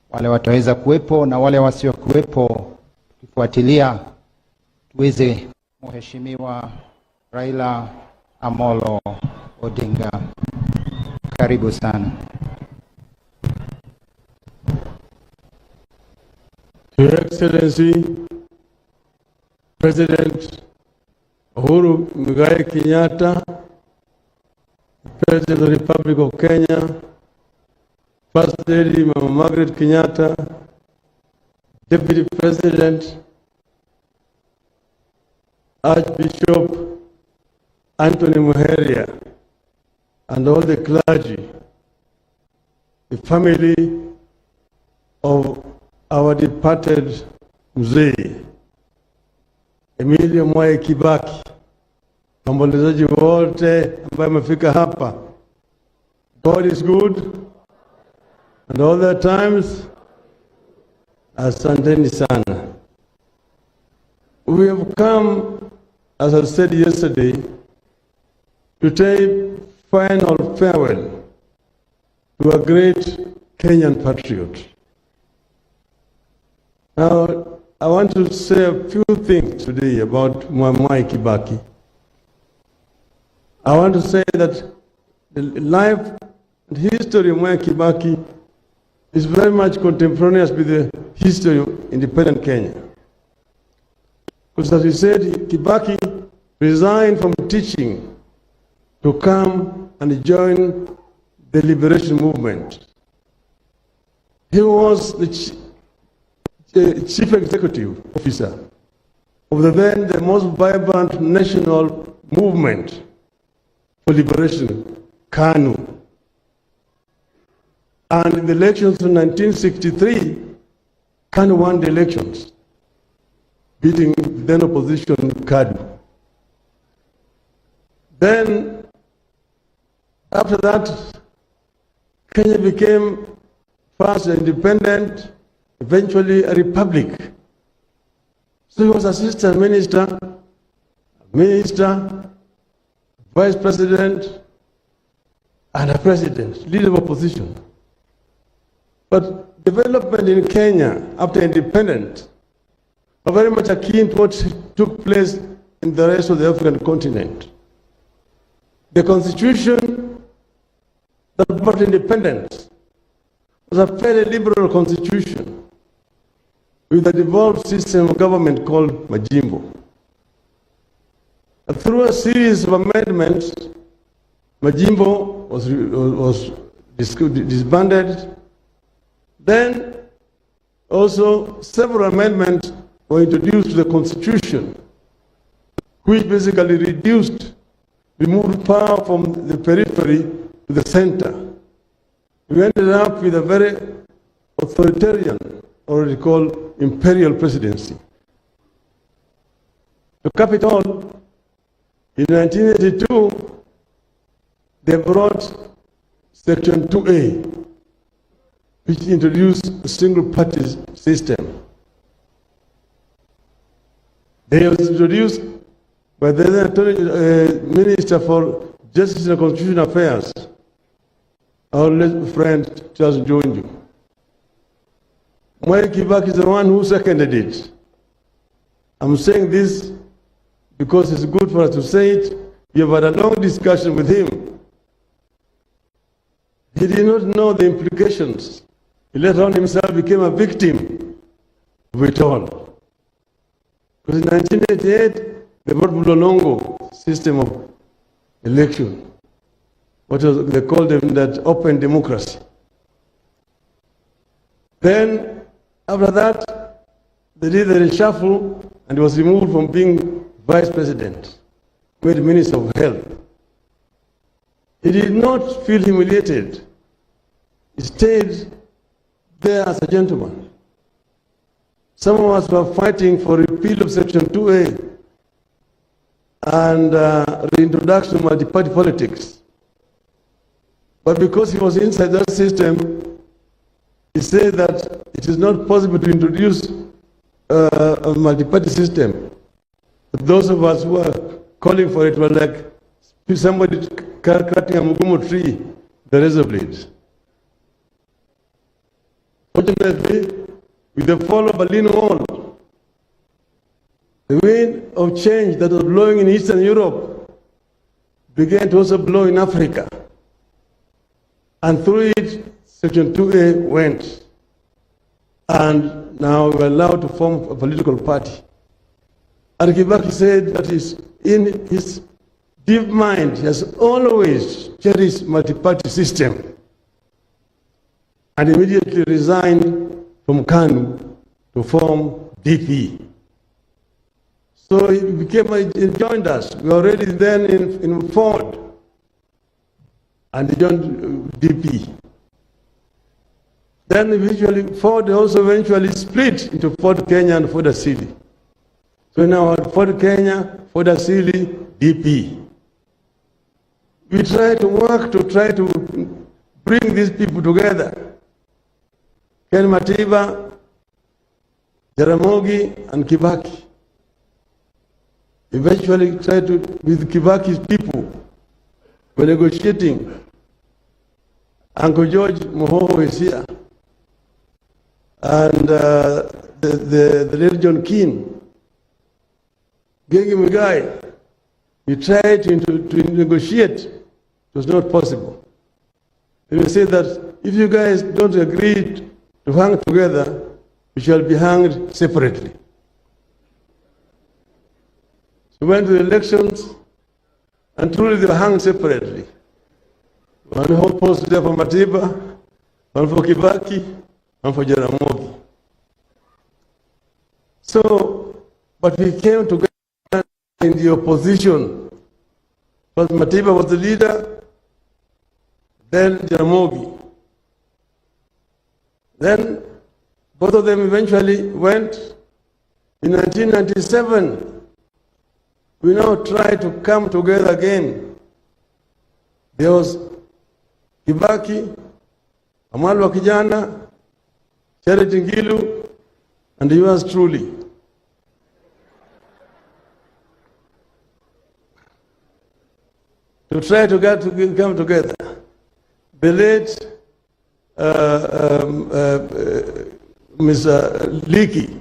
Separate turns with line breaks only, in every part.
wale wataweza kuwepo na wale wasio kuwepo tukifuatilia tuweze Mheshimiwa Raila Amolo Odinga. Karibu sana.
Your Excellency, President Uhuru Muigai Kenyatta, President of the Republic of Kenya, First Lady Mama Margaret Kenyatta, Deputy President, Archbishop Anthony Muheria, and all the clergy, the family of our departed Mzee Mwai Kibaki, waombolezaji wote ambao wamefika hapa. God is good and all the times. Asanteni sana. We have come, as I said yesterday, to take final farewell to a great Kenyan patriot. Now, I want to say a few things today about Mwai Kibaki. I want to say that the life and history of Mwai Kibaki is very much contemporaneous with the history of independent Kenya. Because as we said, Kibaki resigned from teaching to come and join the liberation movement. He was the chief executive officer of the most vibrant national movement for liberation, KANU. And in the elections of 1963, KANU won the elections, beating then opposition KADU. Then, after that, Kenya became first independent, eventually a republic. So he was assistant minister, vice president, and a president, leader of opposition. But development in Kenya after independence are very much akin to what took place in the rest of the African continent. The constitution that brought independence was a fairly liberal constitution with a devolved system of government called Majimbo. And through a series of amendments, Majimbo was disbanded. Then also several amendments were introduced to the constitution, which basically removed power from the periphery to the center. We ended up with a very authoritarian, or what we call imperial presidency. To cap it all, in 1982, they brought Section 2A, which introduced a single-party system. They was introduced by the then Minister for Justice and Constitutional Affairs, our late friend Charles Njonjo. Mwai Kibaki is the one who seconded it. I'm saying this because it's good for us to say it. We have had a long discussion with him. He did not know the implications. He later on himself became a victim of it all. Because in 1988, they brought Bulolongo system of election. They called them that open democracy. Then, after that, they did the reshuffle and he was removed from being vice president, made minister of health. He did not feel humiliated. He stayed there as a gentleman. Some of us were fighting for repeal of Section 2A and reintroduction of multi-party politics. But because he was inside that system, he said that it is not possible to introduce a multi-party system. But those of us who were calling for it were like somebody cutting a mugumo tree, the razor blade. Unfortunately, with the fall of Berlin Wall, the wind of change that was blowing in Eastern Europe began to also blow in Africa. And through it, Section 2A went. And now we're allowed to form a political party. And Kibaki said that in his deep mind, he has always cherished multi-party system. And immediately resigned from KANU to form DP. So he joined us. We were already then in Ford. And he joined DP. Then eventually, Ford also eventually split into Ford Kenya and Ford Asili. So now Ford Kenya, Ford Asili, DP. We try to work to try to bring these people together. Ken Matiba, Jaramogi, and Kibaki. Eventually tried to, with Kibaki's people, were negotiating. Uncle George Mohoho is here. And the late John Keane, gave him a guy. We tried to negotiate. It was not possible. We said that if you guys don't agree to hang together, we shall be hanged separately. We went to the elections, and truly they were hung separately. One whole post there for Matiba, one for Kibaki, one for Jaramogi. So, but we came together in the opposition. First Matiba was the leader, then Jaramogi. Then both of them eventually went. In 1997, we now try to come together again. There was Kibaki, Amalwa Kijana, Charity Ngilu, and yours truly. To try to come together. The late Mr. Leakey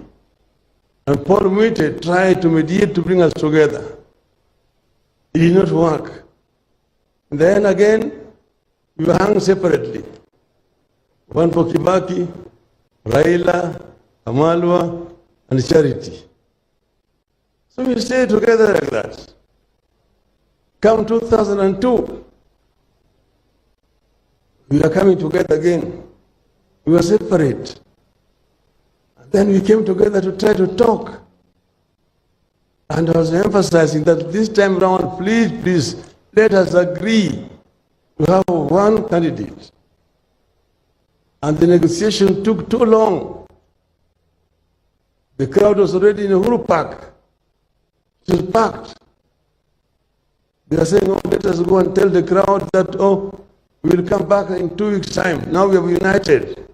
and Paul Mwite tried to mediate to bring us together. It did not work. And then again, we were hung separately. One for Kibaki, Raila, Amalwa, and Charity. So we stayed together like that. Come 2002, we are coming together again. We were separate. And then we came together to try to talk. And I was emphasizing that this time around, please, let us agree to have one candidate. And the negotiation took too long. The crowd was already in Uhuru Park. It was packed. They are saying, oh, let us go and tell the crowd that, oh, we will come back in 2 weeks' time. Now we have united.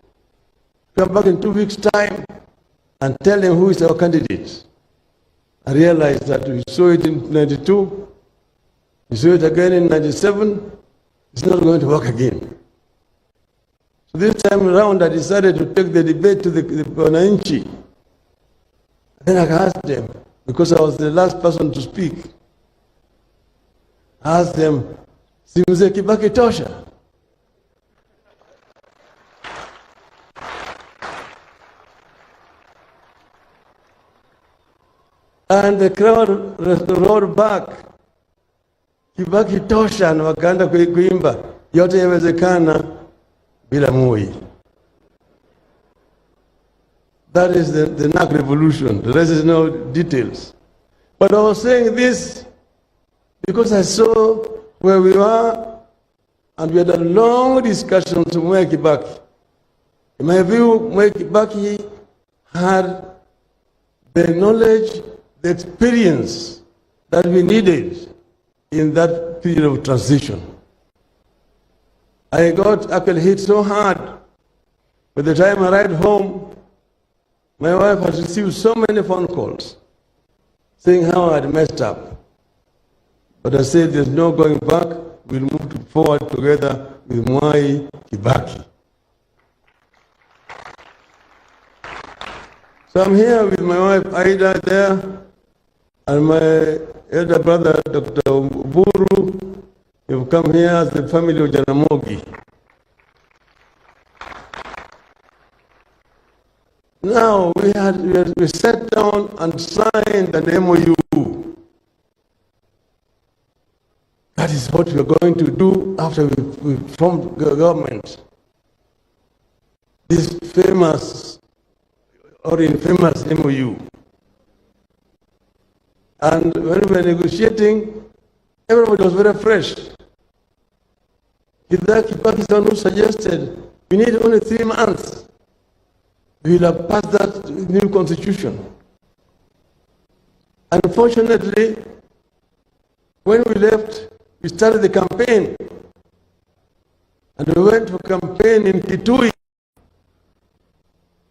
Come back in 2 weeks' time and tell them who is our candidate. I realized that we saw it in 92, we saw it again in 97, it's not going to work again. So this time around, I decided to take the debate to the Wananchi. Then I asked them, because I was the last person to speak, I asked them, si mzee Kibaki tosha? And the crowd roared back, Kibaki tosha, na wakaanza kuimba, yote yawezekana bila Moi. That is the NAC revolution. The rest is no details. But I was saying this because I saw where we were, and we had a long discussion to Mwai Kibaki. In my view, Mwai Kibaki had the knowledge, the experience that we needed in that period of transition. I got actually hit so hard. By the time I arrived home, my wife had received so many phone calls saying how I had messed up. But I said, there's no going back. We'll move forward together with Mwai Kibaki. So I'm here with my wife Aida there, and my elder brother Dr. Buru. You've come here as the family of Jaramogi. Now we sat down and signed an MOU. That is what we are going to do after we formed the government. This famous or infamous MOU. And when we were negotiating, everybody was very fresh. Kibaki who suggested we need only 3 months. We will have passed that new constitution. Unfortunately, when we left, we started the campaign. And we went for campaign in Kitui.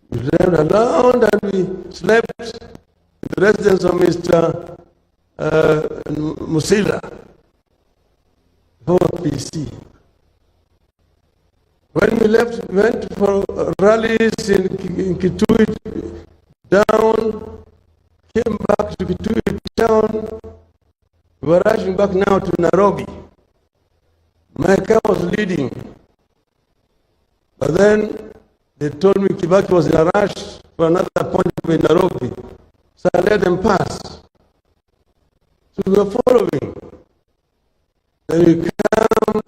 We left around and we slept in the residence of Mr. Musila, for PC. When we left, we went for rallies in Kitui down, came back to Kitui town. We were rushing back now to Nairobi. My car was leading. But then they told me Kibaki was in a rush for another appointment in Nairobi. So I let them pass. So we were following. Then we come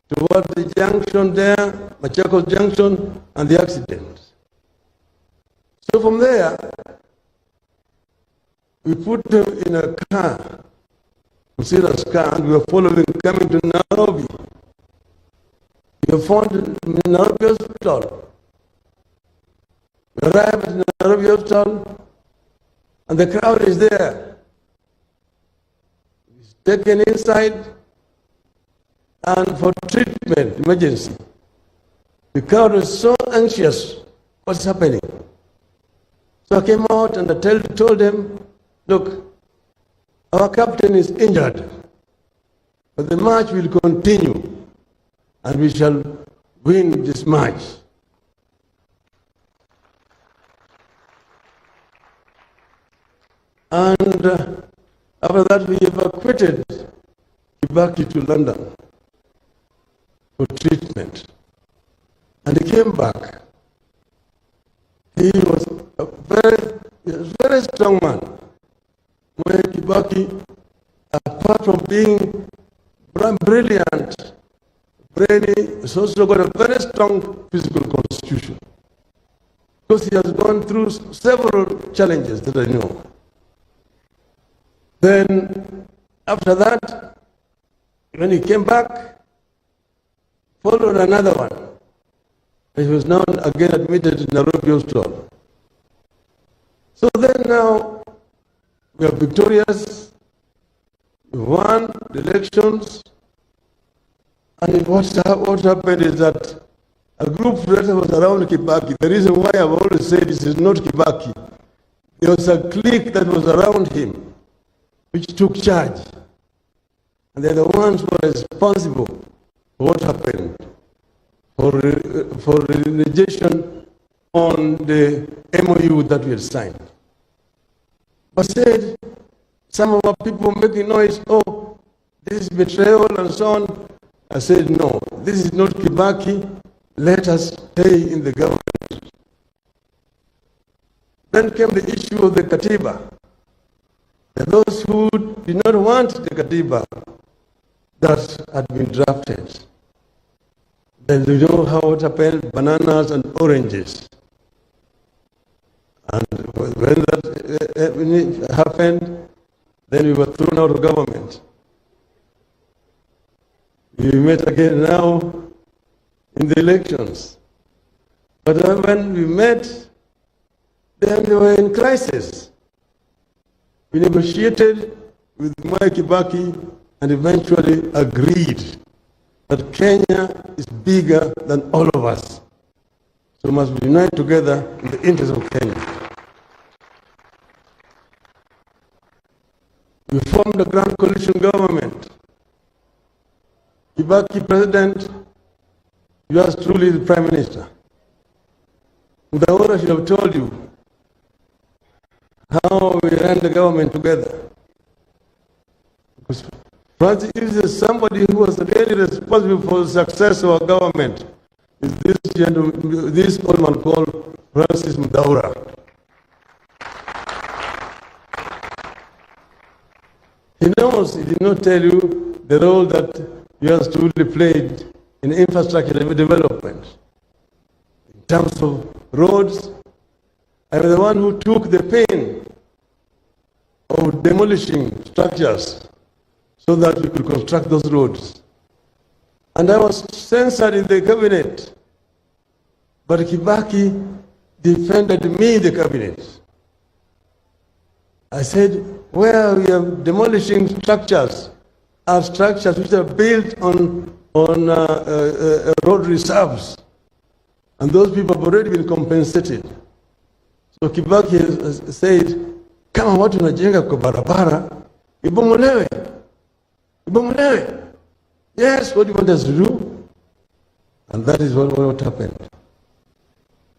toward the junction there, Machakos Junction, and the accident. So from there, we put them in a car, Musila's car, and we were following, coming to Nairobi. We were found in Nairobi Hospital. We arrived at Nairobi Hospital, and the crowd is there. It's taken inside, and for treatment, emergency. The crowd was so anxious, what's happening? So I came out and I told them, look, our captain is injured, but the march will continue, and we shall win this match. And after that, we evacuated Kibaki to London for treatment. And he came back. He was a very strong man. Where Kibaki, apart from being brilliant, brainy, has also got a very strong physical constitution. Because he has gone through several challenges that I know. Then, after that, when he came back, followed another one. He was now again admitted in Nairobi Hospital. So then now, we are victorious, we won the elections, and what happened is that a group that was around Kibaki, the reason why I've always said this is not Kibaki, there was a clique that was around him, which took charge. And they're the ones who are responsible for what happened, for relegation on the MOU that we had signed. But said, some of our people making noise, oh, this is betrayal and so on. I said, no, this is not Kibaki. Let us stay in the government. Then came the issue of the Katiba. And those who did not want the Katiba that had been drafted. Then you know how it happened, bananas and oranges. And when that happened, then we were thrown out of government. We met again now in the elections. But when we met, then they were in crisis. We negotiated with Mwai Kibaki and eventually agreed that Kenya is bigger than all of us. So we must unite together in the interest of Kenya. We formed a grand coalition government. Kibaki president, yours truly the prime minister. Mudawara should have told you how we ran the government together. Because Francis is somebody who was really responsible for the success of our government. Is this old man called Francis Mudawara. He knows, he did not tell you the role that you have truly played in infrastructure development. In terms of roads, I was the one who took the pain of demolishing structures so that we could construct those roads. And I was censored in the cabinet, but Kibaki defended me in the cabinet. I said, where we are demolishing structures are structures which are built on road reserves. And those people have already been compensated. So Kibaki has said, kama watu wanajenga kwa barabara, ibomolewe. Ibomolewe. Yes, what do you want us to do? And that is what happened.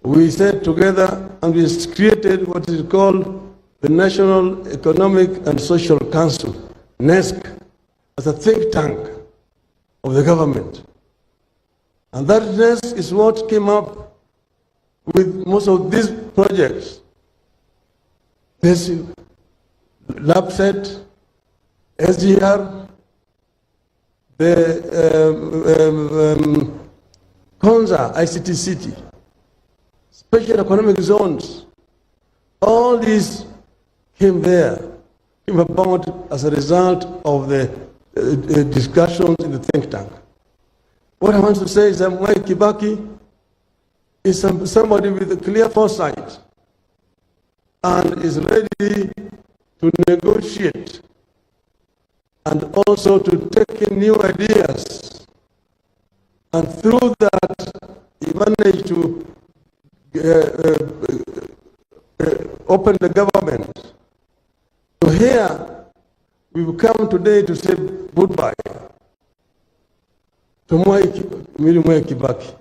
We sat together and we created what is called the National Economic and Social Council, NESC, as a think tank of the government. And that NESC is what came up with most of these projects. This LabSet, SGR, the Konza, ICT City, special economic zones, all these came about as a result of the discussions in the think tank. What I want to say is that mwai Kibaki is somebody with a clear foresight and is ready to negotiate and also to take in new ideas. And through that, he managed to open the government. So here, we've come today to say goodbye to mwai Kibaki.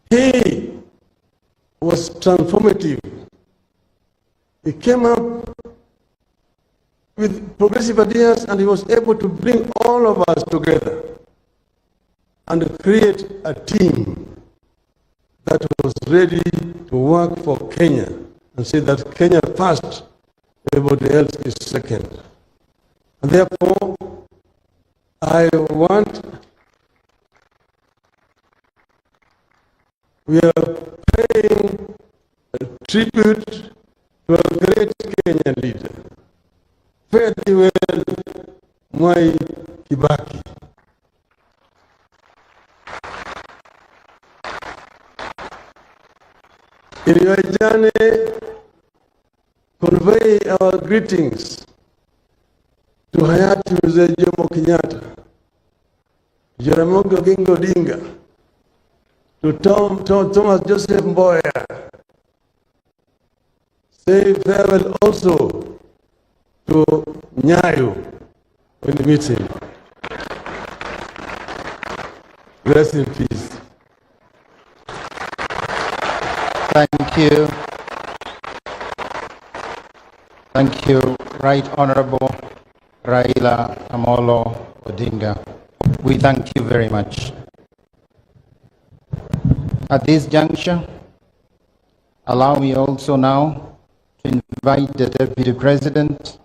He was transformative. He came up with progressive ideas and he was able to bring all of us together and create a team that was ready to work for Kenya and say that Kenya first, everybody else is second. And therefore, we are paying a tribute to a great Kenyan leader. Fare thee well, mwai Kibaki. In your journey, convey our greetings to Hayati Mzee Jomo Kenyatta, Jaramogi Oginga Odinga, to Thomas Joseph Mboya. Say farewell also to Nyayo when we meet him. Rest in peace.
Thank you. Thank you, Right Honorable Raila Amolo Odinga. We thank you very much. At this juncture, allow me also now to invite the Deputy President